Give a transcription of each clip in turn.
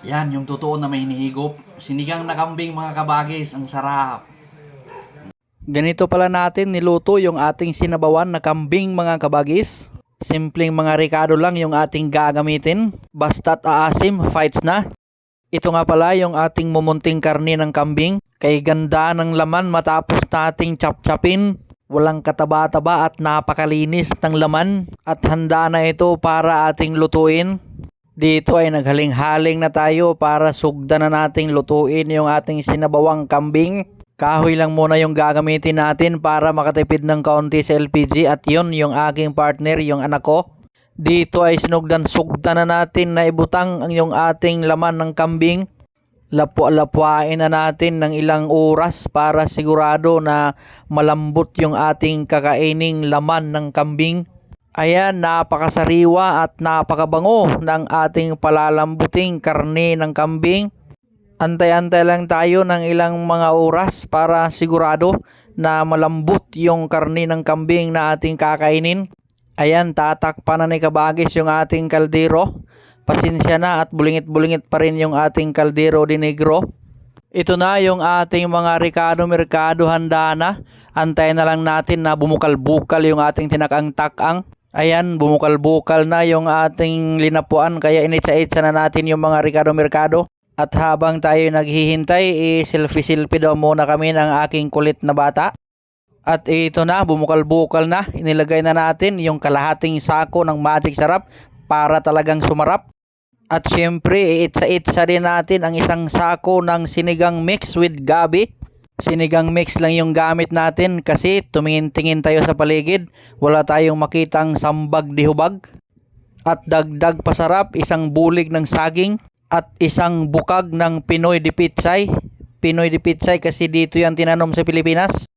Yan, yung totoo na may hinihigop. Sinigang na kambing mga kabagis, ang sarap. Ganito pala natin niluto yung ating sinabawan na kambing mga kabagis. Simpleng mga ricado lang yung ating gagamitin. Basta't aasim, fights na. Ito nga pala yung ating mumunting karne ng kambing. Kay ganda ng laman matapos nating chop-chopin. Walang kataba-taba at napakalinis ng laman. At handa na ito para ating lutuin. Dito ay naghaling-haling na tayo para sugdan na nating lutuin yung ating sinabawang kambing. Kahoy lang muna yung gagamitin natin para makatipid ng kaunti sa LPG at yun yung aking partner, yung anak ko. Dito ay sugdan na natin na ibutang ang yung ating laman ng kambing. Lapwa-lapwain na natin ng ilang oras para sigurado na malambot yung ating kakaining laman ng kambing. Ayan, napakasariwa at napakabango ng ating palalambuting karne ng kambing. Antay-antay lang tayo ng ilang mga oras para sigurado na malambot yung karne ng kambing na ating kakainin. Ayan, tatakpan na ni kabagis yung ating kaldero. Pasensya na at bulingit-bulingit pa rin yung ating kaldero de negro. Ito na yung ating mga ricado mercado, handa na. Antayin na lang natin na bumukal-bukal yung ating tinakang-takang. Ayan, bumukal-bukal na yung ating linapuan kaya initsa-itsa na natin yung mga ricado mercado. At habang tayo naghihintay, selfie-selfie daw muna kami ng aking kulit na bata. At ito na, bumukal-bukal na. Inilagay na natin yung kalahating sako ng Magic Sarap para talagang sumarap. At syempre, iitsa-itsa din natin ang isang sako ng sinigang mix with gabi. Sinigang mix lang yung gamit natin kasi tumingin-tingin tayo sa paligid. Wala tayong makitang sambag di hubag. At dagdag pasarap, isang bulig ng saging. At isang bukag ng Pinoy de Pitsay. Pinoy de Pitsay kasi dito yan tinanom sa Pilipinas.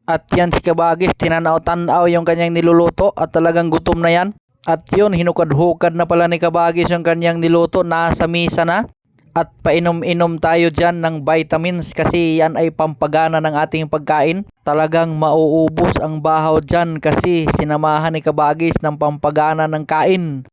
At yan si kabagis, tinanaw-tanaw yung kanyang niluluto at talagang gutom na yan. At yun, hinukad-hukad na pala ni kabagis yung kanyang niluto, nasa misa na. At painom-inom tayo dyan ng vitamins kasi yan ay pampagana ng ating pagkain. Talagang mauubos ang bahaw dyan kasi sinamahan ni kabagis ng pampagana ng kain.